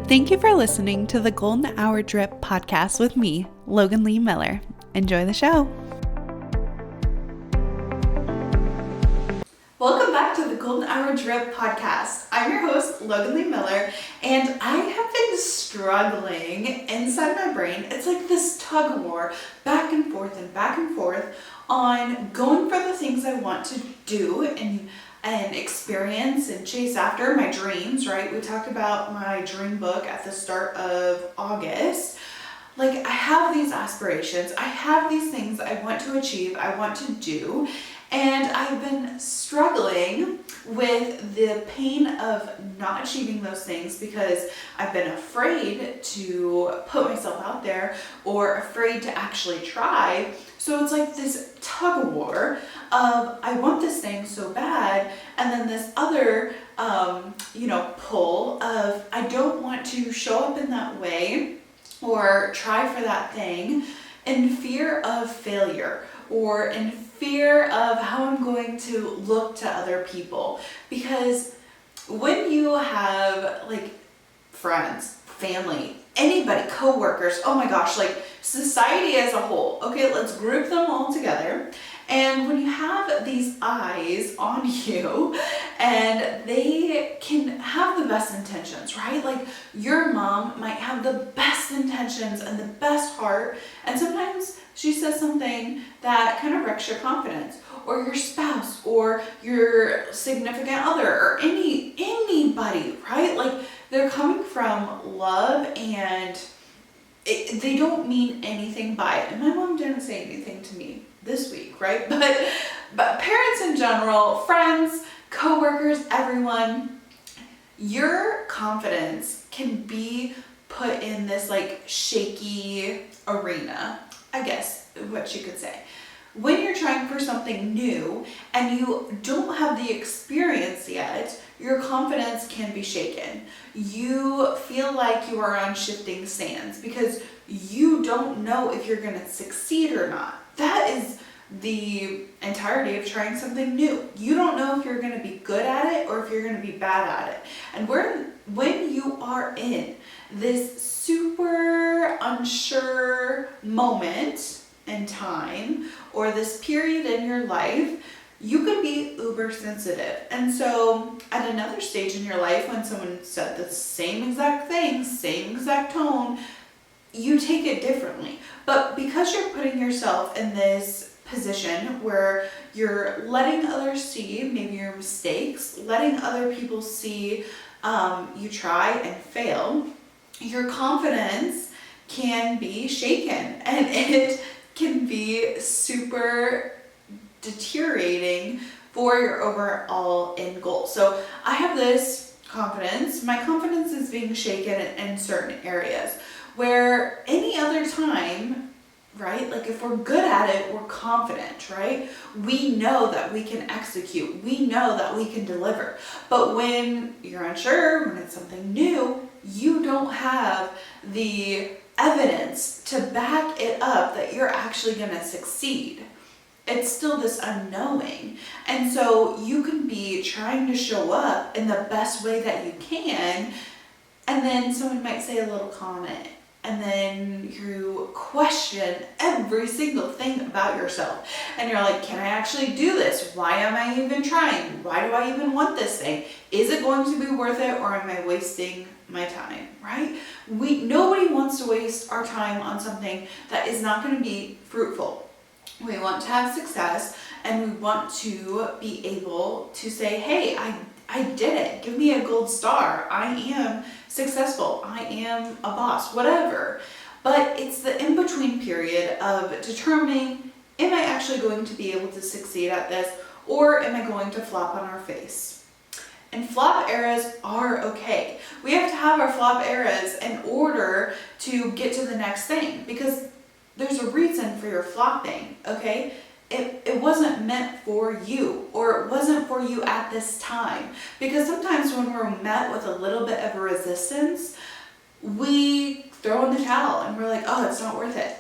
Thank you for listening to the Golden Hour Drip podcast with me, Logan Lee Miller. Enjoy the show. Welcome back to the Golden Hour Drip podcast. I'm your host, Logan Lee Miller, and I have been struggling inside my brain. It's like this tug of war, back and forth on going for the things I want to do and experience and chase after my dreams, right? We talked about my dream book at the start of August. Like, I have these aspirations, I have these things I want to achieve, I want to do, and I've been struggling with the pain of not achieving those things because I've been afraid to put myself out there or afraid to actually try. So it's like this tug of war of I want this thing so bad, and then this other pull of I don't want to show up in that way or try for that thing in fear of failure or in fear of how I'm going to look to other people. Because when you have like friends, family, anybody, coworkers, oh my gosh, like society as a whole, okay, let's group them all together. And when you have these eyes on you and they can have the best intentions, right? Like your mom might have the best intentions and the best heart, and sometimes she says something that kind of wrecks your confidence, or your spouse or your significant other or anybody, right? Like they're coming from love and they don't mean anything by it. And my mom didn't say anything to me this week, right? But parents in general, friends, coworkers, everyone, your confidence can be put in this like shaky arena, I guess what you could say. When you're trying for something new and you don't have the experience yet, your confidence can be shaken. You feel like you are on shifting sands because you don't know if you're going to succeed or not. That is the entirety of trying something new. You don't know if you're going to be good at it or if you're going to be bad at it. And when you are in this super unsure moment in time or this period in your life, you could be uber sensitive. And so at another stage in your life, when someone said the same exact thing, same exact tone, you take it differently. But because you're putting yourself in this position where you're letting others see maybe your mistakes, letting other people see you try and fail, your confidence can be shaken and it can be super deteriorating for your overall end goal. So I have this confidence. My confidence is being shaken in certain areas where any other time, right? Like if we're good at it, we're confident, right? We know that we can execute. We know that we can deliver. But when you're unsure, when it's something new, you don't have the evidence to back it up that you're actually going to succeed. It's still this unknowing. And so you can be trying to show up in the best way that you can, and then someone might say a little comment, and then you question every single thing about yourself. And you're like, can I actually do this? Why am I even trying? Why do I even want this thing? Is it going to be worth it, or am I wasting my time, right? Nobody wants to waste our time on something that is not going to be fruitful. We want to have success, and we want to be able to say, hey, I did it. Give me a gold star. I am successful. I am a boss, whatever. But it's the in-between period of determining, am I actually going to be able to succeed at this, or am I going to flop on our face? And flop eras are okay. We have to have our flop eras in order to get to the next thing, because there's a reason for your flopping, okay? It wasn't meant for you, or it wasn't for you at this time. Because sometimes when we're met with a little bit of a resistance, we throw in the towel and we're like, oh, it's not worth it.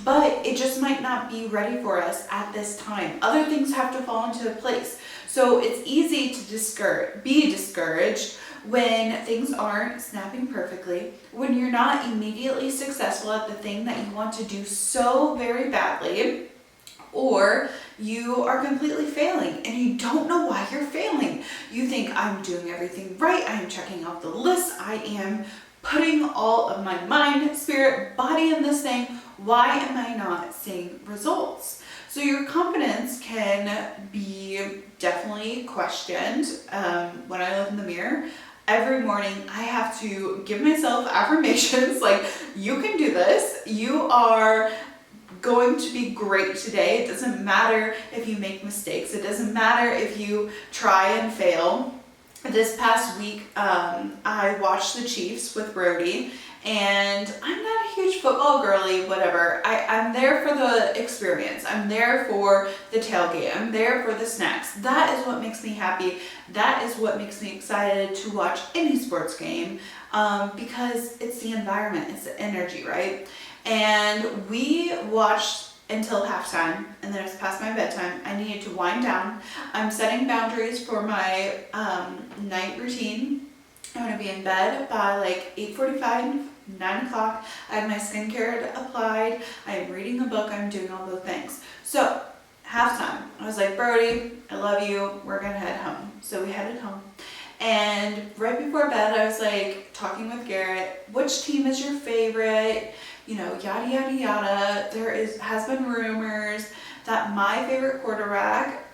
But it just might not be ready for us at this time. Other things have to fall into place. So it's easy to be discouraged when things aren't snapping perfectly, when you're not immediately successful at the thing that you want to do so very badly, or you are completely failing and you don't know why you're failing. You think, I'm doing everything right, I am checking off the list, I am putting all of my mind, spirit, body in this thing. Why am I not seeing results? So your confidence can be definitely questioned. When I look in the mirror, every morning I have to give myself affirmations like, you can do this, you are going to be great today. It doesn't matter if you make mistakes. It doesn't matter if you try and fail. This past week, I watched the Chiefs with Brody, and I'm not a huge football girly, whatever. I'm there for the experience. I'm there for the tailgate. I'm there for the snacks. That is what makes me happy. That is what makes me excited to watch any sports game, because it's the environment, it's the energy, right? And we watched until halftime, and then it's past my bedtime. I needed to wind down. I'm setting boundaries for my night routine. I want to be in bed by like 8:45, 9 o'clock. I have my skincare applied. I am reading a book. I'm doing all those things. So halftime, I was like, Brody, I love you. We're going to head home. So we headed home. And right before bed, I was like talking with Garrett, which team is your favorite? You know, yada, yada, yada. Has been rumors that my favorite quarterback,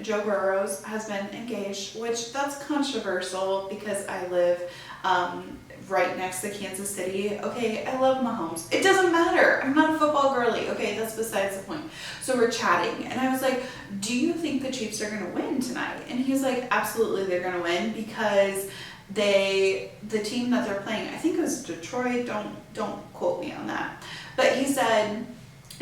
Joe Burrow, has been engaged, which that's controversial because I live right next to Kansas City. Okay, I love Mahomes. It doesn't matter. I'm not a football girly. Okay, that's besides the point. So we're chatting, and I was like, do you think the Chiefs are going to win tonight? And he's like, absolutely they're going to win because the team that they're playing, I think it was Detroit, don't quote me on that, but he said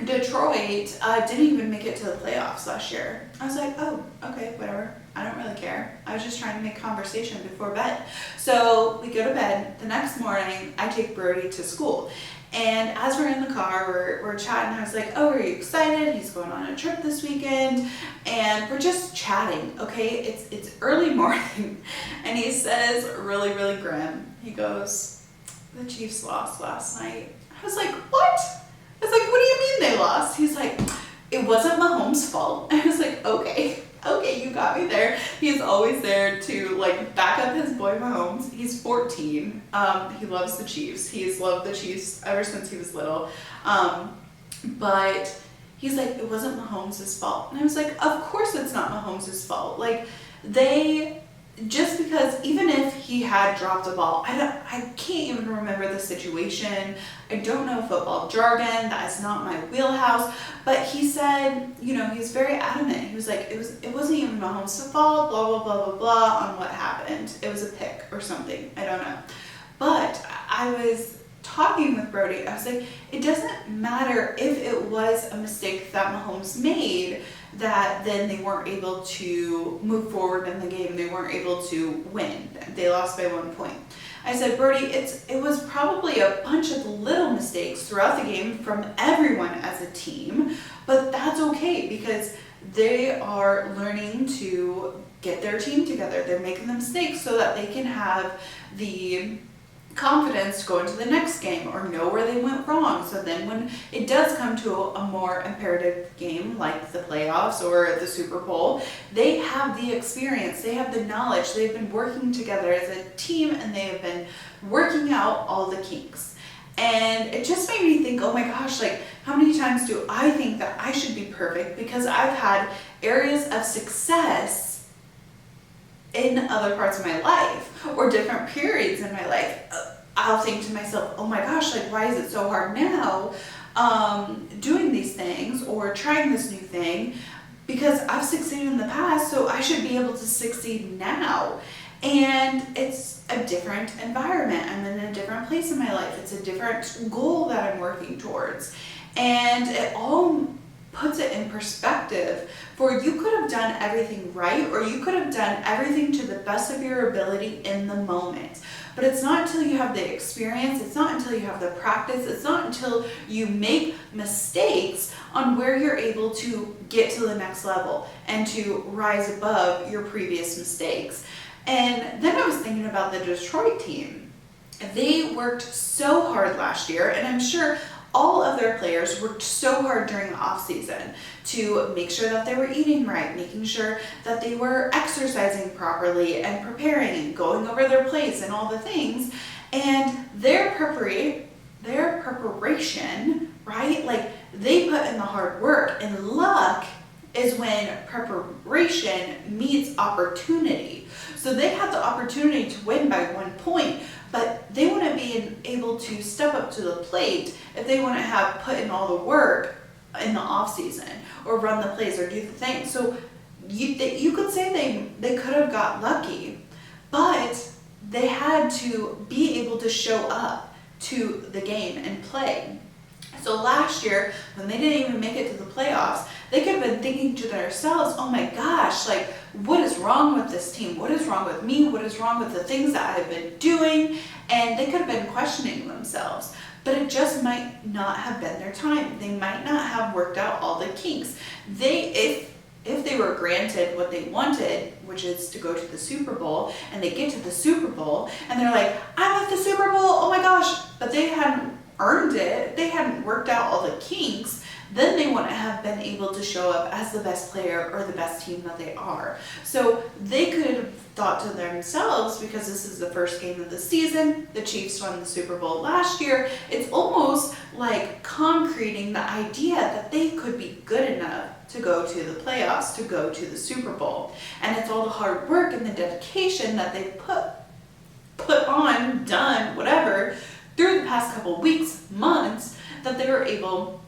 Detroit didn't even make it to the playoffs last year. I was like, oh, okay, whatever. I don't really care. I was just trying to make conversation before bed. So we go to bed. The next morning, I take Brody to school. And as we're in the car, we're chatting. I was like, oh, are you excited? He's going on a trip this weekend. And we're just chatting, okay? It's early morning. And he says, really, really grim, he goes, the Chiefs lost last night. I was like, what? I was like, what do you mean they lost? He's like, it wasn't Mahomes' fault. I was like, okay, you got me there. He's always there to like back up his boy Mahomes. He's 14. He loves the Chiefs. He's loved the Chiefs ever since he was little. But he's like, it wasn't Mahomes' fault. And I was like, of course it's not Mahomes' fault. Like just because even if he had dropped a ball, I can't even remember the situation. I don't know football jargon. That is not my wheelhouse. But he said, you know, he's very adamant. He was like, it wasn't even Mahomes' fault, blah, blah, blah, blah, blah, on what happened. It was a pick or something. I don't know. But I was talking with Brody. I was like, it doesn't matter if it was a mistake that Mahomes made, that then they weren't able to move forward in the game. They weren't able to win. They lost by 1 point. I said, Brody, it was probably a bunch of little mistakes throughout the game from everyone as a team, but that's okay because they are learning to get their team together. They're making the mistakes so that they can have the confidence to go into the next game or know where they went wrong. So then when it does come to a more imperative game like the playoffs or the Super Bowl, they have the experience, they have the knowledge, they've been working together as a team and they have been working out all the kinks. And it just made me think, oh my gosh, like how many times do I think that I should be perfect because I've had areas of success in other parts of my life or different periods in my life. I'll think to myself, oh my gosh, like why is it so hard now doing these things or trying this new thing? Because I've succeeded in the past, so I should be able to succeed now. And it's a different environment. I'm in a different place in my life. It's a different goal that I'm working towards. And it all puts it in perspective for you could have done everything right or you could have done everything to the best of your ability in the moment. But it's not until you have the experience, it's not until you have the practice, it's not until you make mistakes on where you're able to get to the next level and to rise above your previous mistakes. And then I was thinking about the Detroit team. They worked so hard last year, and I'm sure all of their players worked so hard during the off season to make sure that they were eating right, making sure that they were exercising properly and preparing and going over their plays and all the things. And their preparation, right? Like, they put in the hard work, and luck is when preparation meets opportunity. So they had the opportunity to win by 1 point, but they wouldn't be able to step up to the plate if they wouldn't have put in all the work in the off season or run the plays or do the thing. So you could say they could have got lucky, but they had to be able to show up to the game and play. So last year, when they didn't even make it to the playoffs, they could have been thinking to themselves, oh my gosh, like, what is wrong with this team? What is wrong with me? What is wrong with the things that I've been doing? And they could have been questioning themselves. But it just might not have been their time. They might not have worked out all the kinks. If they were granted what they wanted, which is to go to the Super Bowl, and they get to the Super Bowl, and they're like, I'm at the Super Bowl, oh my gosh, but they hadn't earned it, they hadn't worked out all the kinks, then they wouldn't have been able to show up as the best player or the best team that they are. So they could have thought to themselves, because this is the first game of the season, the Chiefs won the Super Bowl last year, it's almost like concreting the idea that they could be good enough to go to the playoffs, to go to the Super Bowl. And it's all the hard work and the dedication that they put on, done, whatever, through the past couple weeks, months, that they were able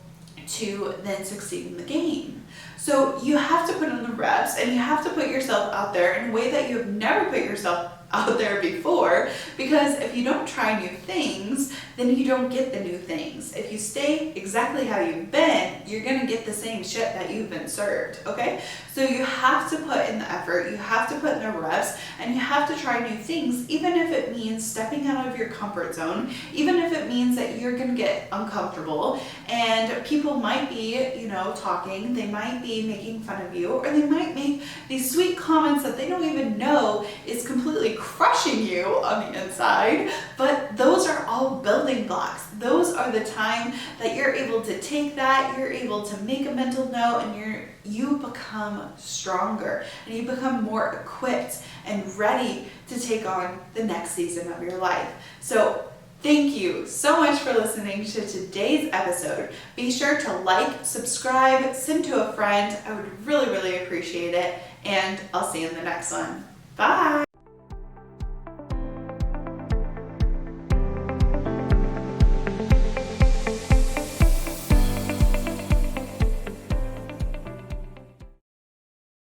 to then succeed in the game. So you have to put in the reps, and you have to put yourself out there in a way that you have never put yourself out there before, because if you don't try new things, then you don't get the new things. If you stay exactly how you've been, you're gonna get the same shit that you've been served, okay? So you have to put in the effort, you have to put in the reps, and you have to try new things, even if it means stepping out of your comfort zone, even if it means that you're gonna get uncomfortable, and people might be, talking, they might be making fun of you, or they might make these sweet comments that they don't even know is completely crushing you on the inside, but those are all building blocks. Those are the time that you're able to take that, you're able to make a mental note, and you become stronger, and you become more equipped and ready to take on the next season of your life. So thank you so much for listening to today's episode. Be sure to like, subscribe, send to a friend. I would really, really appreciate it, and I'll see you in the next one. Bye!